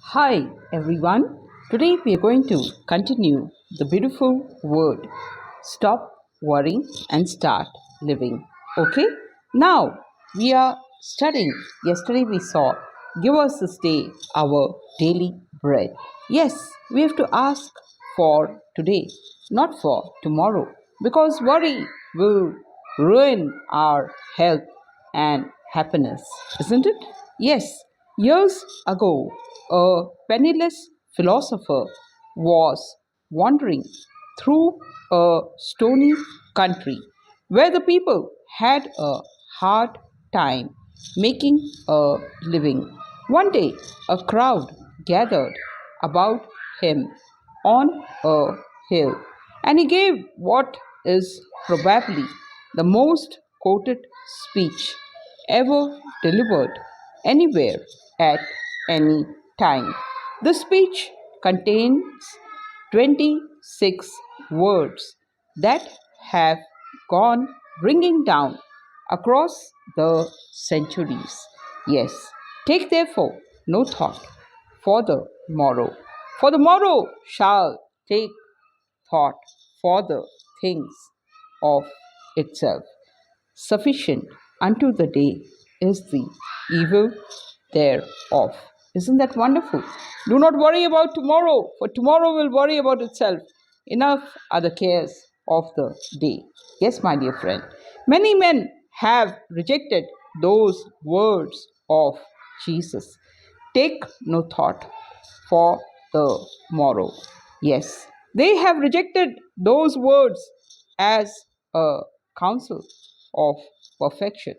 Hi everyone. Today we are going to continue the beautiful word stop worrying and start living. Okay? Now we are studying. Yesterday we saw give us this day our daily bread. Yes, we have to ask for today, not for tomorrow, because worry will ruin our health and happiness, isn't it? Yes, years ago, a penniless philosopher was wandering through a stony country where the people had a hard time making a living. One day, a crowd gathered about him on a hill, and he gave what is probably the most quoted speech ever delivered anywhere at any time. The speech contains 26 words that have gone ringing down across the centuries. Yes, take therefore no thought for the morrow, for the morrow shall take thought for the things of itself. Sufficient unto the day is the evil thereof. Isn't that wonderful? Do not worry about tomorrow, for tomorrow will worry about itself. Enough are the cares of the day. Yes, my dear friend. Many men have rejected those words of Jesus. Take no thought for the morrow. Yes, they have rejected those words as a counsel of perfection.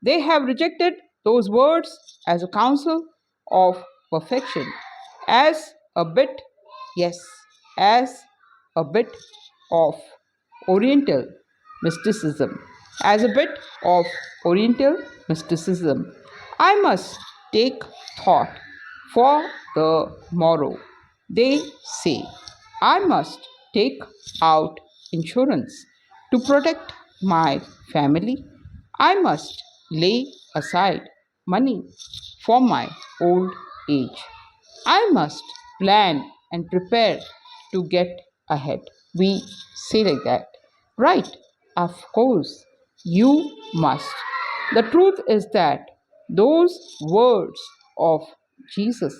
They have rejected those words as a counsel of perfection, as a bit, yes, as a bit of Oriental mysticism. As a bit of Oriental mysticism, I must take thought for the morrow. They say, I must take out insurance to protect my family. I must lay aside money for my old age. I must plan and prepare to get ahead. We say like that. Right, of course, you must. The truth is that those words of Jesus,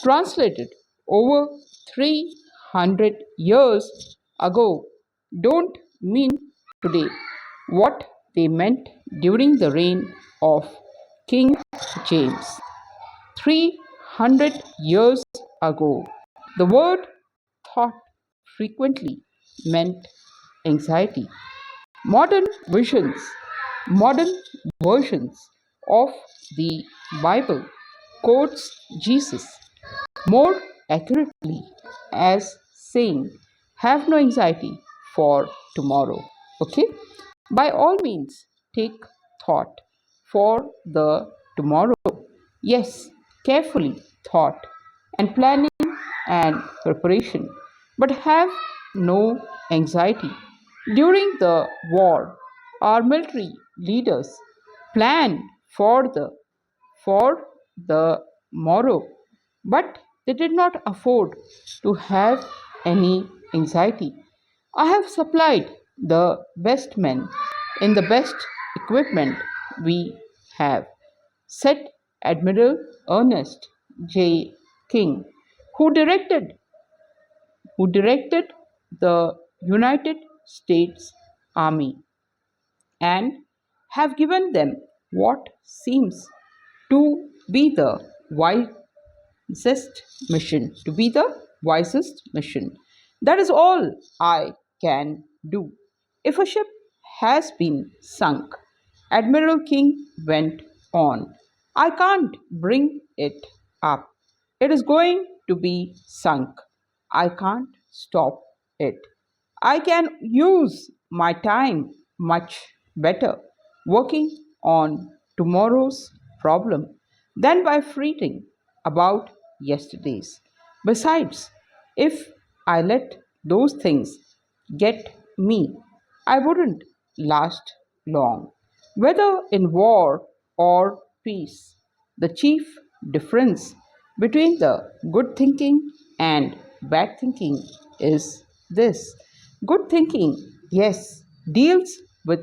translated over 300 years ago, don't mean today what they meant during the reign of King James. 300 years ago, the word thought frequently meant anxiety. Modern visions, modern versions of the Bible quotes Jesus more accurately as saying, have no anxiety for tomorrow. Okay? By all means, take thought for the tomorrow. Yes, carefully thought and planning and preparation, but have no anxiety. During the war, our military leaders planned for the morrow, but they did not afford to have any anxiety. I have supplied the best men in the best equipment we have, said Admiral Ernest J. King, who directed the United States Army, and have given them what seems to be the wisest mission. That is all I can do. If a ship has been sunk, Admiral King went on, I can't bring it up. It is going to be sunk. I can't stop it. I can use my time much better working on tomorrow's problem than by fretting about yesterday's. Besides, if I let those things get me, I wouldn't last long. Whether in war or peace, the chief difference between the good thinking and bad thinking is this. Good thinking, yes, deals with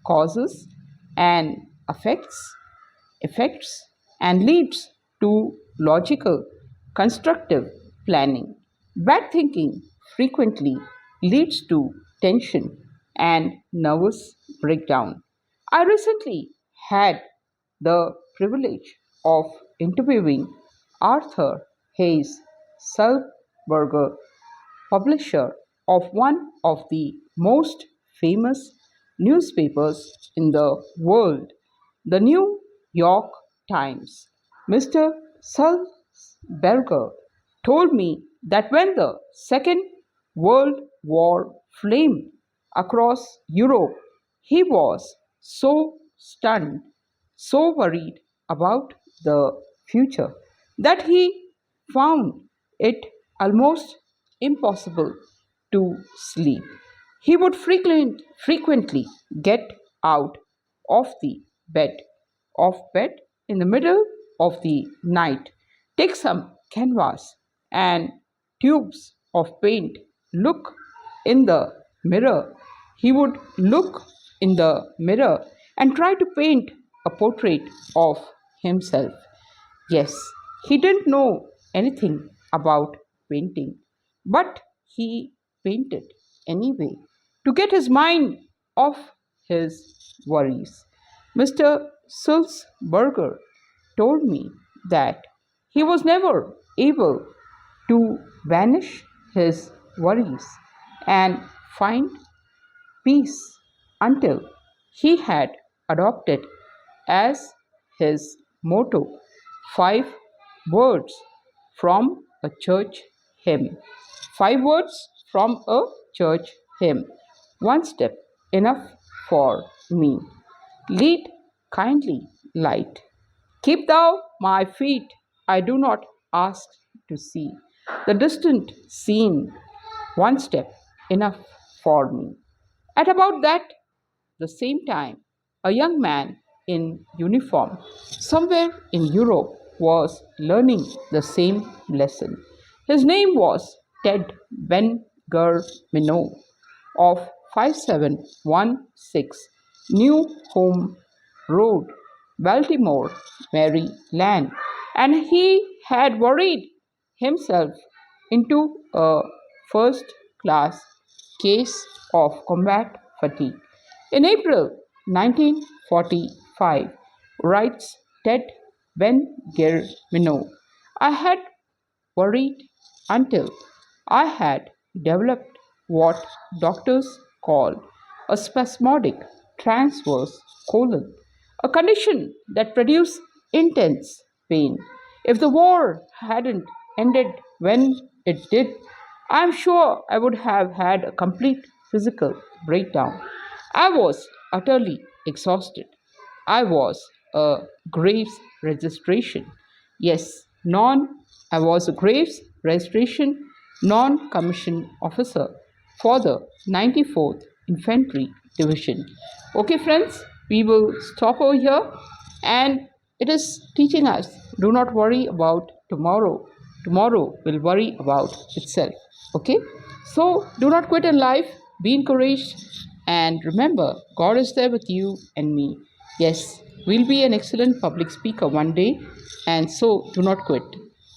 causes and effects, effects and leads to logical, constructive planning. Bad thinking frequently leads to tension and nervous breakdown. I recently had the privilege of interviewing Arthur Hayes Sulzberger, publisher of one of the most famous newspapers in the world, the New York Times. Mr. Sulzberger told me that when the Second World War flamed across Europe, he was so stunned, so worried about the future that he found it almost impossible to sleep. He would frequently get out of the bed, of bed in the middle of the night, take some canvas and tubes of paint, look in the mirror. He would look in the mirror and try to paint a portrait of himself. Yes, he didn't know anything about painting, but he painted anyway to get his mind off his worries. Mr. Sulzberger told me that he was never able to banish his worries and find peace until he had adopted as his motto 5 words from a church hymn. 5 words from a church hymn. One step enough for me. Lead kindly, light. Keep thou my feet, I do not ask to see the distant scene. One step enough for me. At about that the same time, a young man in uniform somewhere in Europe was learning the same lesson. His name was Ted Ben Minot of 5716 New Home Road, Baltimore, Maryland, and he had worried himself into a first class case of combat fatigue. In April 1945, writes Ted Ben Minot, I had worried until I had developed what doctors call a spasmodic transverse colon, a condition that produces intense pain. If the war hadn't ended when it did, I'm sure I would have had a complete physical breakdown. I was utterly exhausted. I was a Graves registration. Yes, non I was a Graves registration non-commissioned officer for the 94th Infantry Division. Okay, friends, we will stop over here, and it is teaching us do not worry about tomorrow. Tomorrow will worry about itself. Okay, so do not quit in life, be encouraged, and remember, God is there with you and me. Yes, we'll be an excellent public speaker one day, and so do not quit.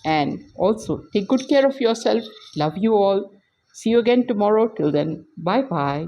And also, take good care of yourself. Love you all. See you again tomorrow. Till then, bye bye.